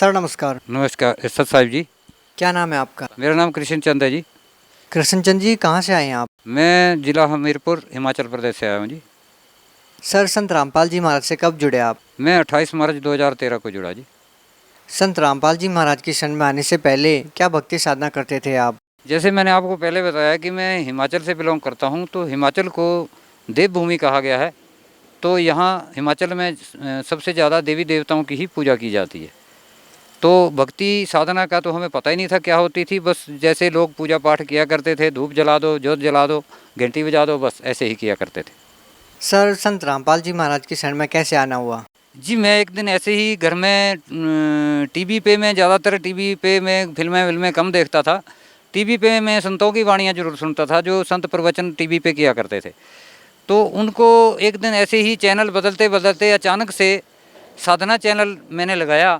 Sir नमस्कार। नमस्कार सत साहिब जी। क्या नाम है आपका? मेरा नाम कृष्ण चंद है जी। कृष्णचंद जी, कहाँ से आए हैं आप? मैं जिला हमीरपुर हिमाचल प्रदेश से आया हूँ जी। सर संत रामपाल जी महाराज से कब जुड़े आप? मैं 28 मार्च 2013 को जुड़ा जी। संत रामपाल जी महाराज की शरण में आने से पहले क्या भक्ति साधना करते थे आप? जैसे मैंने आपको पहले बताया कि मैं हिमाचल से बिलोंग करता हूँ, तो हिमाचल को देवभूमि कहा गया है। तो यहाँ हिमाचल में सबसे ज़्यादा देवी देवताओं की ही पूजा की जाती है। तो भक्ति साधना का तो हमें पता ही नहीं था क्या होती थी। बस जैसे लोग पूजा पाठ किया करते थे, धूप जला दो, जोत जला दो, घंटी बजा दो, बस ऐसे ही किया करते थे। सर संत रामपाल जी महाराज की शरण में कैसे आना हुआ? जी, मैं एक दिन ऐसे ही घर में टीवी पे, मैं ज़्यादातर टीवी पे मैं फिल्में कम देखता था। टीवी पे मैं संतों की वाणियाँ ज़रूर सुनता था, जो संत प्रवचन टीवी पे किया करते थे। तो उनको एक दिन ऐसे ही चैनल बदलते बदलते अचानक से साधना चैनल मैंने लगाया,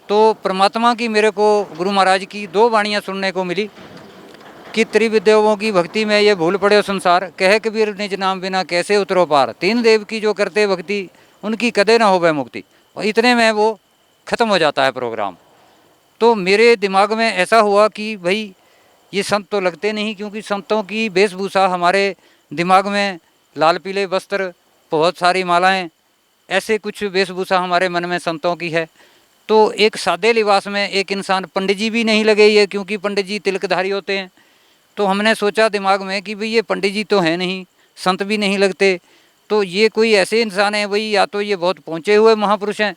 तो परमात्मा की मेरे को गुरु महाराज की 2 वाणियाँ सुनने को मिली कि त्रिविद्याओं की भक्ति में ये भूल पड़े संसार, कहे कबीर निज नाम बिना कैसे उतरो पार, 3 देव की जो करते भक्ति उनकी कदे ना हो वह मुक्ति। और इतने में वो ख़त्म हो जाता है प्रोग्राम। तो मेरे दिमाग में ऐसा हुआ कि भाई ये संत तो लगते नहीं, क्योंकि संतों की वेशभूषा हमारे दिमाग में लाल पीले वस्त्र, बहुत सारी मालाएं, ऐसे कुछ वेशभूषा हमारे मन में संतों की है। तो एक सादे लिबास में एक इंसान, पंडित जी भी नहीं लगे ये, क्योंकि पंडित जी तिलकधारी होते हैं। तो हमने सोचा दिमाग में कि भाई ये पंडित जी तो हैं नहीं, संत भी नहीं लगते, तो ये कोई ऐसे इंसान हैं भाई, या तो ये बहुत पहुँचे हुए महापुरुष हैं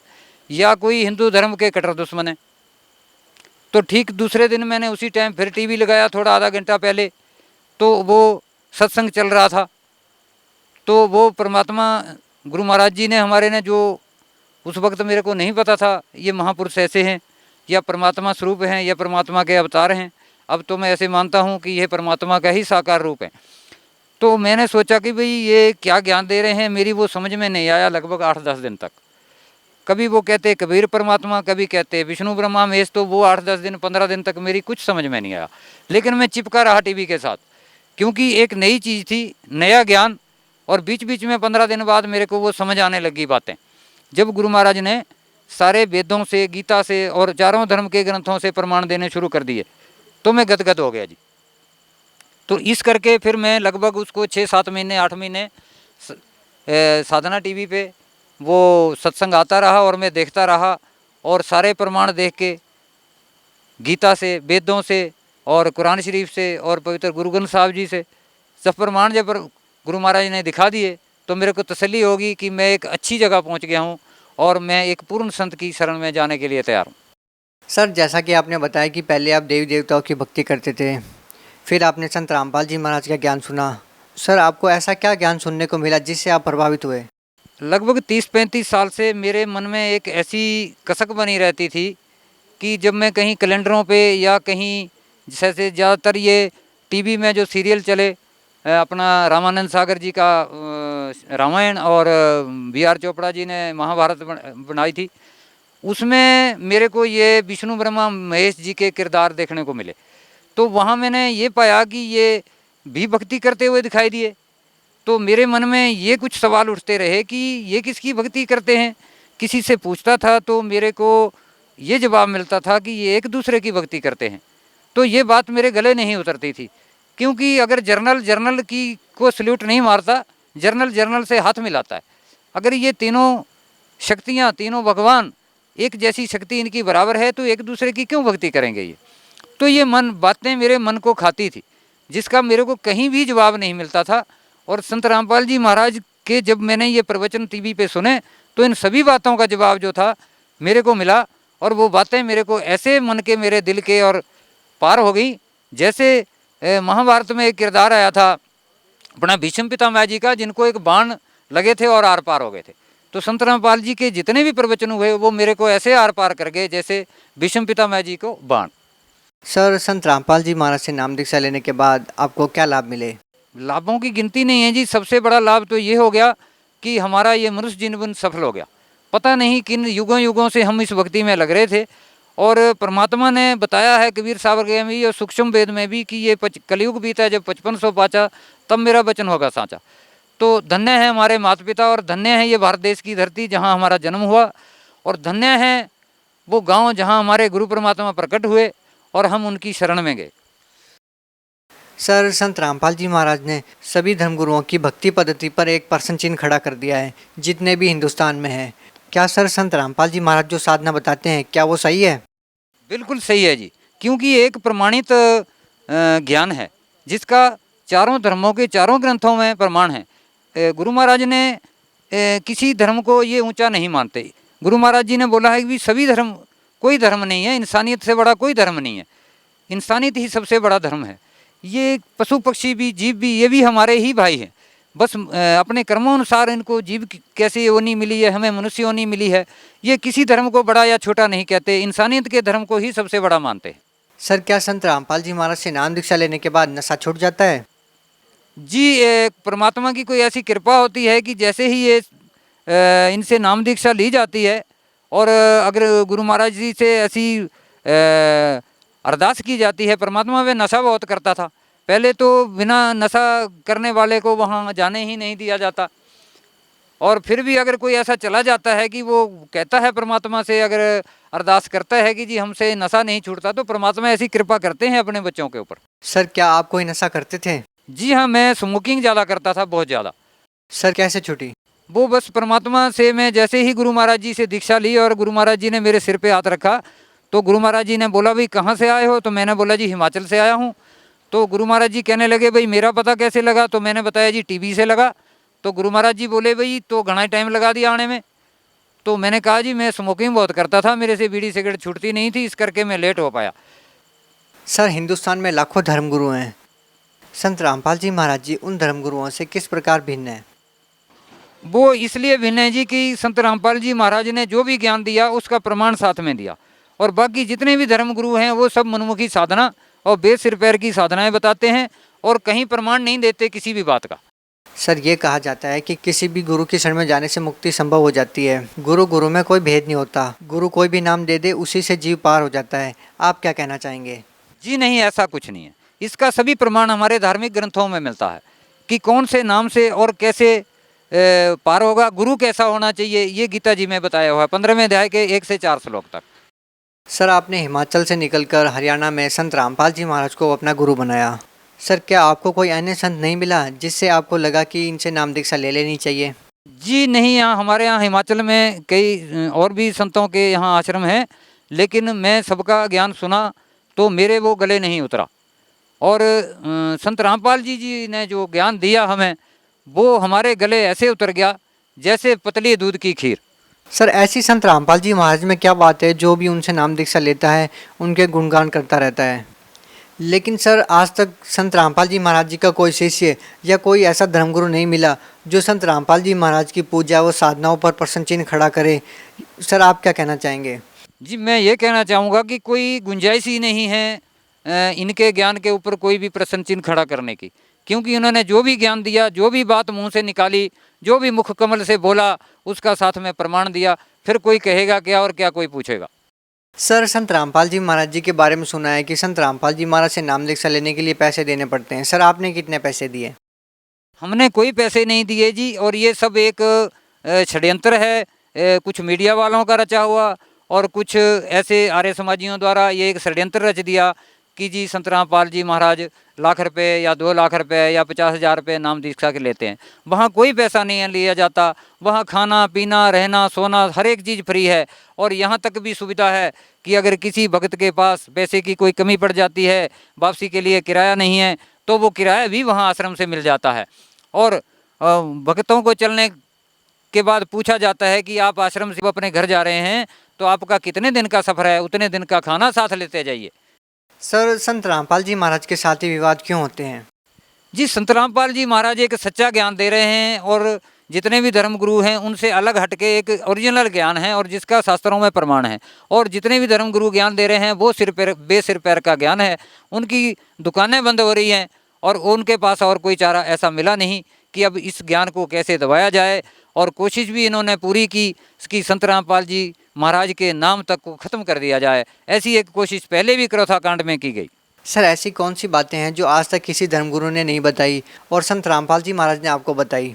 या कोई हिंदू धर्म के कट्टर दुश्मन हैं। तो ठीक दूसरे दिन मैंने उसी टाइम फिर टीवी लगाया, थोड़ा आधा घंटा पहले, तो वो सत्संग चल रहा था। तो वो परमात्मा गुरु महाराज जी ने हमारे ने, जो उस वक्त मेरे को नहीं पता था ये महापुरुष ऐसे हैं या परमात्मा स्वरूप हैं या परमात्मा के अवतार हैं। अब तो मैं ऐसे मानता हूँ कि यह परमात्मा का ही साकार रूप है। तो मैंने सोचा कि भाई ये क्या ज्ञान दे रहे हैं, मेरी वो समझ में नहीं आया लगभग 8-10 दिन तक। कभी वो कहते कबीर परमात्मा, कभी कहते विष्णु ब्रह्मा महेश, तो वो 8-10 दिन 15 दिन तक मेरी कुछ समझ में नहीं आया। लेकिन मैं चिपका रहा टीवी के साथ, क्योंकि एक नई चीज़ थी, नया ज्ञान। और बीच बीच में 15 दिन बाद मेरे को वो समझ आने लगी बातें, जब गुरु महाराज ने सारे वेदों से, गीता से और चारों धर्म के ग्रंथों से प्रमाण देने शुरू कर दिए, तो मैं गदगद हो गया जी। तो इस करके फिर मैं लगभग उसको 6-7 महीने 8 महीने साधना टीवी पे वो सत्संग आता रहा और मैं देखता रहा, और सारे प्रमाण देख के गीता से, वेदों से और कुरान शरीफ से और पवित्र गुरु ग्रंथ साहब जी से सब प्रमाण जब गुरु महाराज ने दिखा दिए, तो मेरे को तसल्ली होगी कि मैं एक अच्छी जगह पहुंच गया हूं और मैं एक पूर्ण संत की शरण में जाने के लिए तैयार हूं। सर जैसा कि आपने बताया कि पहले आप देवी देवताओं की भक्ति करते थे, फिर आपने संत रामपाल जी महाराज का ज्ञान सुना। सर आपको ऐसा क्या ज्ञान सुनने को मिला जिससे आप प्रभावित हुए? लगभग 30-35 साल से मेरे मन में एक ऐसी कसक बनी रहती थी कि जब मैं कहीं कैलेंडरों पे या कहीं, जैसे ज़्यादातर ये टीवी में जो सीरियल चले, अपना रामानंद सागर जी का रामायण और बी.आर. चोपड़ा जी ने महाभारत बनाई थी, उसमें मेरे को ये विष्णु ब्रह्मा महेश जी के किरदार देखने को मिले। तो वहाँ मैंने ये पाया कि ये भी भक्ति करते हुए दिखाई दिए। तो मेरे मन में ये कुछ सवाल उठते रहे कि ये किसकी भक्ति करते हैं। किसी से पूछता था तो मेरे को ये जवाब मिलता था कि ये एक दूसरे की भक्ति करते हैं। तो ये बात मेरे गले नहीं उतरती थी, क्योंकि अगर जर्नल जर्नल की को सल्यूट नहीं मारता, जर्नल जर्नल से हाथ मिलाता है। अगर ये तीनों शक्तियाँ, तीनों भगवान एक जैसी शक्ति इनकी बराबर है, तो एक दूसरे की क्यों भक्ति करेंगे ये? तो ये बातें मेरे मन को खाती थी, जिसका मेरे को कहीं भी जवाब नहीं मिलता था। और संत रामपाल जी महाराज के जब मैंने ये प्रवचन टीवी पे सुने, तो इन सभी बातों का जवाब जो था मेरे को मिला, और वो बातें मेरे को ऐसे मन के, मेरे दिल के और पार हो गई। जैसे महाभारत में एक किरदार आया था अपना भीष्म पितामह जी का, जिनको एक बाण लगे थे और आर पार हो गए थे। तो संत रामपाल जी के जितने भी प्रवचन हुए वो मेरे को ऐसे आर पार कर गए जैसे भीष्म पितामह जी को बाण। सर संत रामपाल जी महाराज से नाम दीक्षा लेने के बाद आपको क्या लाभ मिले? लाभों की गिनती नहीं है जी। सबसे बड़ा लाभ तो ये हो गया कि हमारा ये मनुष्य जीवन सफल हो गया। पता नहीं किन युगों युगों से हम इस भक्ति में लग रहे थे, और परमात्मा ने बताया है कबीर सावर में और सूक्ष्म वेद में भी कि ये कलयुग बीता है जब 5500 पाचा, तब मेरा वचन होगा साचा। तो धन्य है हमारे माता पिता, और धन्य है ये भारत देश की धरती जहाँ हमारा जन्म हुआ, और धन्य है वो गांव जहां हमारे गुरु परमात्मा प्रकट हुए और हम उनकी शरण में गए। सर संत रामपाल जी महाराज ने सभी धर्मगुरुओं की भक्ति पद्धति पर एक प्रश्न चिन्ह खड़ा कर दिया है, जितने भी हिंदुस्तान में हैं। क्या सर संत रामपाल जी महाराज जो साधना बताते हैं क्या वो सही है? बिल्कुल सही है जी, क्योंकि एक प्रमाणित ज्ञान है जिसका चारों धर्मों के चारों ग्रंथों में प्रमाण है। गुरु महाराज ने किसी धर्म को ये ऊंचा नहीं मानते। गुरु महाराज जी ने बोला है कि सभी धर्म, कोई धर्म नहीं है, इंसानियत से बड़ा कोई धर्म नहीं है, इंसानियत ही सबसे बड़ा धर्म है। ये पशु पक्षी भी, जीव भी, ये भी हमारे ही भाई हैं। बस अपने कर्मों अनुसार इनको जीव कैसी योनि मिली है, हमें मनुष्य योनि मिली है। ये किसी धर्म को बड़ा या छोटा नहीं कहते, इंसानियत के धर्म को ही सबसे बड़ा मानते हैं। सर क्या संत रामपाल जी महाराज से नाम दीक्षा लेने के बाद नशा छूट जाता है? जी, परमात्मा की कोई ऐसी कृपा होती है कि जैसे ही ये इनसे नाम दीक्षा ली जाती है और अगर गुरु महाराज जी से ऐसी अरदास की जाती है, परमात्मा वे नशा बहुत करता था। पहले तो बिना नशा करने वाले को वहाँ जाने ही नहीं दिया जाता, और फिर भी अगर कोई ऐसा चला जाता है कि वो कहता है परमात्मा से, अगर अरदास करता है कि जी हमसे नशा नहीं छूटता, तो परमात्मा ऐसी कृपा करते हैं अपने बच्चों के ऊपर। सर क्या आप कोई नशा करते थे? जी हाँ, मैं स्मोकिंग ज़्यादा करता था, बहुत ज़्यादा। सर कैसे छूटी? वो बस परमात्मा से मैं जैसे ही गुरु महाराज जी से दीक्षा ली और गुरु महाराज जी ने मेरे सिर पे हाथ रखा, तो गुरु महाराज जी ने बोला भाई कहाँ से आए हो? तो मैंने बोला जी हिमाचल से आया हूँ। तो गुरु महाराज जी कहने लगे भाई मेरा पता कैसे लगा? तो मैंने बताया जी टीवी से लगा। तो गुरु महाराज जी बोले भाई तो घना टाइम लगा दिया आने में। तो मैंने कहा जी मैं स्मोकिंग बहुत करता था, मेरे से बीड़ी सिगरेट छूटती नहीं थी, इस करके मैं लेट हो पाया। सर हिंदुस्तान में लाखों धर्मगुरु हैं, संत रामपाल जी महाराज जी उन धर्मगुरुओं से किस प्रकार भिन्न है? वो इसलिए भिन्न है जी कि संत रामपाल जी महाराज ने जो भी ज्ञान दिया उसका प्रमाण साथ में दिया, और बाकी जितने भी धर्मगुरु हैं वो सब मनमुखी साधना और बेसिर पैर की साधनाएं बताते हैं और कहीं प्रमाण नहीं देते किसी भी बात का। सर ये कहा जाता है कि किसी भी गुरु की शरण में जाने से मुक्ति संभव हो जाती है। गुरु गुरु में कोई भेद नहीं होता, गुरु कोई भी नाम दे दे उसी से जीव पार हो जाता है। आप क्या कहना चाहेंगे? जी नहीं, ऐसा कुछ नहीं है। इसका सभी प्रमाण हमारे धार्मिक ग्रंथों में मिलता है कि कौन से नाम से और कैसे पार होगा, गुरु कैसा होना चाहिए, ये गीता जी में बताया हुआ है 15वें अध्याय के 1 से 4 श्लोक तक। सर आपने हिमाचल से निकलकर हरियाणा में संत रामपाल जी महाराज को अपना गुरु बनाया। सर क्या आपको कोई अन्य संत नहीं मिला जिससे आपको लगा कि इनसे नाम दीक्षा ले लेनी चाहिए? जी नहीं, यहाँ हमारे यहाँ हिमाचल में कई और भी संतों के यहाँ आश्रम हैं, लेकिन मैं सबका ज्ञान सुना तो मेरे वो गले नहीं उतरा। और संत रामपाल जी ने जो ज्ञान दिया हमें, वो हमारे गले ऐसे उतर गया जैसे पतली दूध की खीर। सर ऐसी संत रामपाल जी महाराज में क्या बात है जो भी उनसे नाम दीक्षा लेता है उनके गुणगान करता रहता है? लेकिन सर आज तक संत रामपाल जी महाराज जी का कोई शिष्य या कोई ऐसा धर्मगुरु नहीं मिला जो संत रामपाल जी महाराज की पूजा व साधनाओं पर प्रश्न चिन्ह खड़ा करे। सर आप क्या कहना चाहेंगे? जी मैं ये कहना चाहूँगा कि कोई गुंजाइश ही नहीं है इनके ज्ञान के ऊपर कोई भी प्रश्न चिन्ह खड़ा करने की, क्योंकि उन्होंने जो भी ज्ञान दिया, जो भी बात मुंह से निकाली, जो भी मुख कमल से बोला, उसका साथ में प्रमाण दिया। फिर कोई कहेगा क्या और क्या कोई पूछेगा। सर संत रामपाल जी महाराज जी के बारे में सुना है कि संत रामपाल जी महाराज से नाम दीक्षा लेने के लिए पैसे देने पड़ते हैं। सर आपने कितने पैसे दिए? हमने कोई पैसे नहीं दिए जी, और ये सब एक षड्यंत्र है, कुछ मीडिया वालों का रचा हुआ और कुछ ऐसे आर्य समाजियों द्वारा ये एक षड्यंत्र रच दिया कि जी संत रामपाल जी महाराज लाख रुपए या 2 लाख रुपए या 50,000 रुपये नाम दीक्षा के लेते हैं। वहाँ कोई पैसा नहीं लिया जाता, वहाँ खाना पीना रहना सोना हर एक चीज़ फ्री है। और यहाँ तक भी सुविधा है कि अगर किसी भक्त के पास पैसे की कोई कमी पड़ जाती है, वापसी के लिए किराया नहीं है, तो वो किराया भी वहाँ आश्रम से मिल जाता है। और भक्तों को चलने के बाद पूछा जाता है कि आप आश्रम से अपने घर जा रहे हैं तो आपका कितने दिन का सफ़र है, उतने दिन का खाना साथ लेते जाइए। सर संत रामपाल जी महाराज के साथ ही विवाद क्यों होते हैं? जी संत रामपाल जी महाराज एक सच्चा ज्ञान दे रहे हैं, और जितने भी धर्मगुरु हैं उनसे अलग हटके एक ओरिजिनल ज्ञान है और जिसका शास्त्रों में प्रमाण है। और जितने भी धर्मगुरु ज्ञान दे रहे हैं वो बेसिर पैर का ज्ञान है। उनकी दुकानें बंद हो रही हैं और उनके पास और कोई चारा ऐसा मिला नहीं कि अब इस ज्ञान को कैसे दबाया जाए। और कोशिश भी इन्होंने पूरी की कि संत रामपाल जी महाराज के नाम तक को ख़त्म कर दिया जाए। ऐसी एक कोशिश पहले भी क्रोथा कांड में की गई। सर ऐसी कौन सी बातें हैं जो आज तक किसी धर्मगुरु ने नहीं बताई और संत रामपाल जी महाराज ने आपको बताई?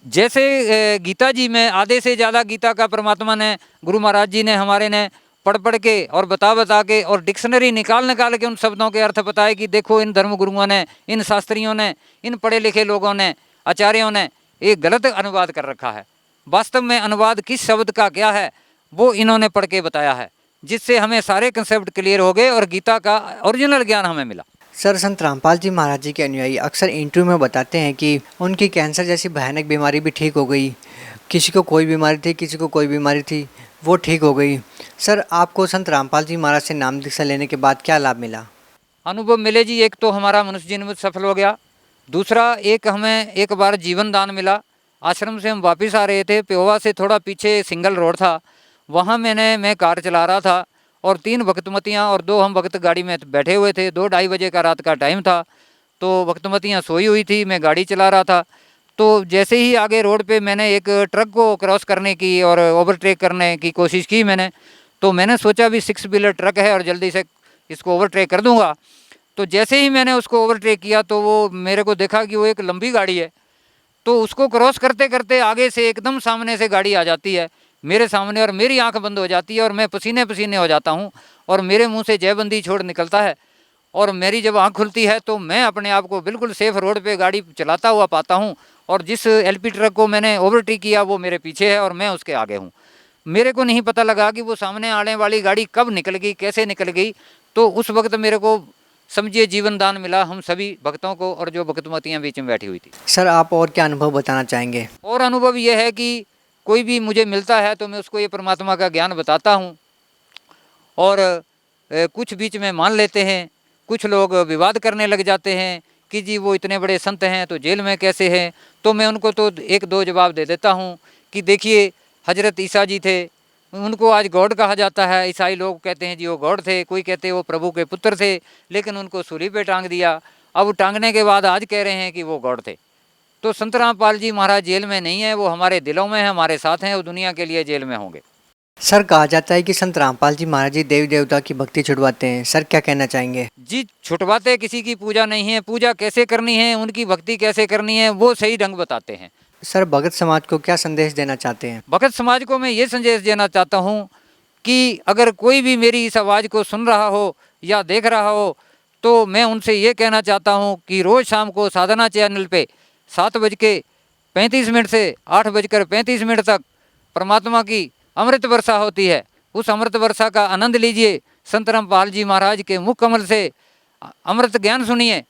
जैसे गीता जी में आधे से ज़्यादा गीता का परमात्मा ने, गुरु महाराज जी ने हमारे ने पढ़ पढ़ के और बता के और डिक्शनरी निकाल के उन शब्दों के अर्थ बताए कि देखो इन धर्मगुरुओं ने, इन शास्त्रियों ने, इन पढ़े लिखे लोगों ने, आचार्यों ने एक गलत अनुवाद कर रखा है। वास्तव में अनुवाद किस शब्द का क्या है वो इन्होंने पढ़ के बताया है, जिससे हमें सारे कंसेप्ट क्लियर हो गए और गीता का ओरिजिनल ज्ञान हमें मिला। सर, संत रामपाल जी महाराज जी के अनुयायी अक्सर इंटरव्यू में बताते हैं कि उनकी कैंसर जैसी भयानक बीमारी भी ठीक हो गई। किसी को कोई बीमारी थी, किसी को कोई बीमारी थी, वो ठीक हो गई। सर, आपको संत रामपाल जी महाराज से नाम दीक्षा लेने के बाद क्या लाभ मिला? अनुभव मिले जी। एक तो हमारा मनुष्य जन्म सफल हो गया, दूसरा एक हमें एक बार जीवन दान मिला। आश्रम से हम वापस आ रहे थे, पेहोवा से थोड़ा पीछे सिंगल रोड था, वहाँ मैं कार चला रहा था और 3 भक्तमतियाँ और 2 हम भक्त गाड़ी में बैठे हुए थे। 2-2:30 बजे का रात का टाइम था, तो भक्तमतियाँ सोई हुई थी, मैं गाड़ी चला रहा था। तो जैसे ही आगे रोड पे मैंने एक ट्रक को क्रॉस करने की और ओवरटेक करने की कोशिश की तो मैंने सोचा भी 6 व्हीलर ट्रक है और जल्दी से इसको ओवरटेक कर दूंगा। तो जैसे ही मैंने उसको ओवरटेक किया तो वो मेरे को देखा कि वो एक लंबी गाड़ी है, तो उसको क्रॉस करते करते आगे से एकदम सामने से गाड़ी आ जाती है मेरे सामने और मेरी आंख बंद हो जाती है और मैं पसीने पसीने हो जाता हूँ और मेरे मुंह से जयबंदी छोड़ निकलता है। और मेरी जब आंख खुलती है तो मैं अपने आप को बिल्कुल सेफ रोड पे गाड़ी चलाता हुआ पाता हूँ और जिस एलपी ट्रक को मैंने ओवरटेक किया वो मेरे पीछे है और मैं उसके आगे हूँ। मेरे को नहीं पता लगा कि वो सामने आने वाली गाड़ी कब निकल गई, कैसे निकल गई। तो उस वक्त मेरे को समझिए जीवन दान मिला हम सभी भक्तों को और जो भक्तमतियाँ बीच में बैठी हुई थी। सर, आप और क्या अनुभव बताना चाहेंगे? और अनुभव ये है कि कोई भी मुझे मिलता है तो मैं उसको ये परमात्मा का ज्ञान बताता हूँ और कुछ बीच में मान लेते हैं, कुछ लोग विवाद करने लग जाते हैं कि जी वो इतने बड़े संत हैं तो जेल में कैसे हैं। तो मैं उनको तो 1-2 जवाब दे देता हूँ कि देखिए हजरत ईसा जी थे, उनको आज गॉड कहा जाता है। ईसाई लोग कहते हैं जी वो गॉड थे, कोई कहते हैं वो प्रभु के पुत्र थे, लेकिन उनको सूली पे टांग दिया। अब टांगने के बाद आज कह रहे हैं कि वो गॉड थे। तो संत रामपाल जी महाराज जेल में नहीं है, वो हमारे दिलों में है, हमारे साथ हैं, वो दुनिया के लिए जेल में होंगे। सर, कहा जाता है कि संत रामपाल जी महाराज जी देवी देवता की भक्ति छुड़वाते हैं। सर, क्या कहना चाहेंगे? जी छुटवाते किसी की पूजा नहीं है, पूजा कैसे करनी है, उनकी भक्ति कैसे करनी है वो सही ढंग बताते हैं। सर, भगत समाज को क्या संदेश देना चाहते हैं? भगत समाज को मैं ये संदेश देना चाहता हूँ कि अगर कोई भी मेरी इस आवाज़ को सुन रहा हो या देख रहा हो तो मैं उनसे ये कहना चाहता हूँ कि रोज़ शाम को साधना चैनल पे 7:35 से 8:35 तक परमात्मा की अमृत वर्षा होती है। उस अमृत वर्षा का आनंद लीजिए, संत रामपाल जी महाराज के मुख कमल से अमृत ज्ञान सुनिए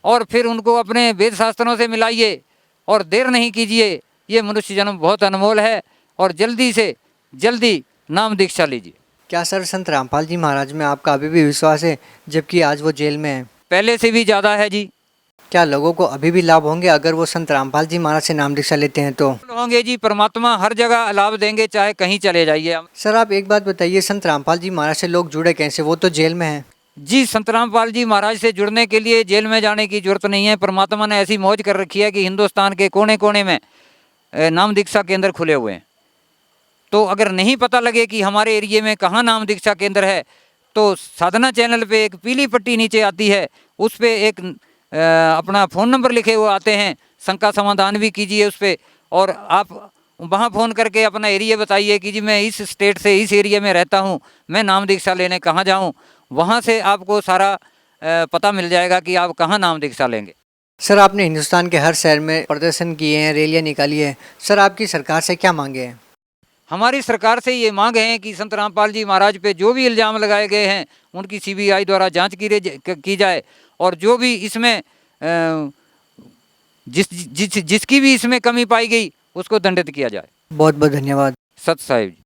और फिर उनको अपने वेद शास्त्रों से मिलाइए और देर नहीं कीजिए। ये मनुष्य जन्म बहुत अनमोल है और जल्दी से जल्दी नाम दीक्षा लीजिए। क्या सर, संत रामपाल जी महाराज में आपका अभी भी विश्वास है जबकि आज वो जेल में है? पहले से भी ज़्यादा है जी। क्या लोगों को अभी भी लाभ होंगे अगर वो संत रामपाल जी महाराज से नाम दीक्षा लेते हैं तो? होंगे जी, परमात्मा हर जगह लाभ देंगे, चाहे कहीं चले जाइए। सर, आप एक बात बताइए, संत रामपाल जी महाराज से लोग जुड़े कैसे? वो तो जेल में है। जी संत रामपाल जी महाराज से जुड़ने के लिए जेल में जाने की जरूरत नहीं है। परमात्मा ने ऐसी मौज कर रखी है कि हिंदुस्तान के कोने कोने में नाम दीक्षा केंद्र खुले हुए हैं। तो अगर नहीं पता लगे कि हमारे एरिए में कहाँ नाम दीक्षा केंद्र है तो साधना चैनल पे एक पीली पट्टी नीचे आती है, उस पर एक अपना फ़ोन नंबर लिखे हुए आते हैं, शंका समाधान भी कीजिए उस पर और आप वहाँ फ़ोन करके अपना एरिया बताइए कि जी मैं इस स्टेट से इस एरिया में रहता हूँ, मैं नाम दीक्षा लेने कहाँ जाऊँ। वहाँ से आपको सारा पता मिल जाएगा कि आप कहाँ नाम दीक्षा लेंगे। सर, आपने हिंदुस्तान के हर शहर में प्रदर्शन किए हैं, रैलियाँ निकाली है। सर, आपकी सरकार से क्या मांगे हैं? हमारी सरकार से ये मांग है कि संत रामपाल जी महाराज पे जो भी इल्ज़ाम लगाए गए हैं उनकी CBI द्वारा जांच की जाए और जो भी इसमें जिसकी भी इसमें कमी पाई गई उसको दंडित किया जाए। बहुत बहुत धन्यवाद। सत साहिब जी।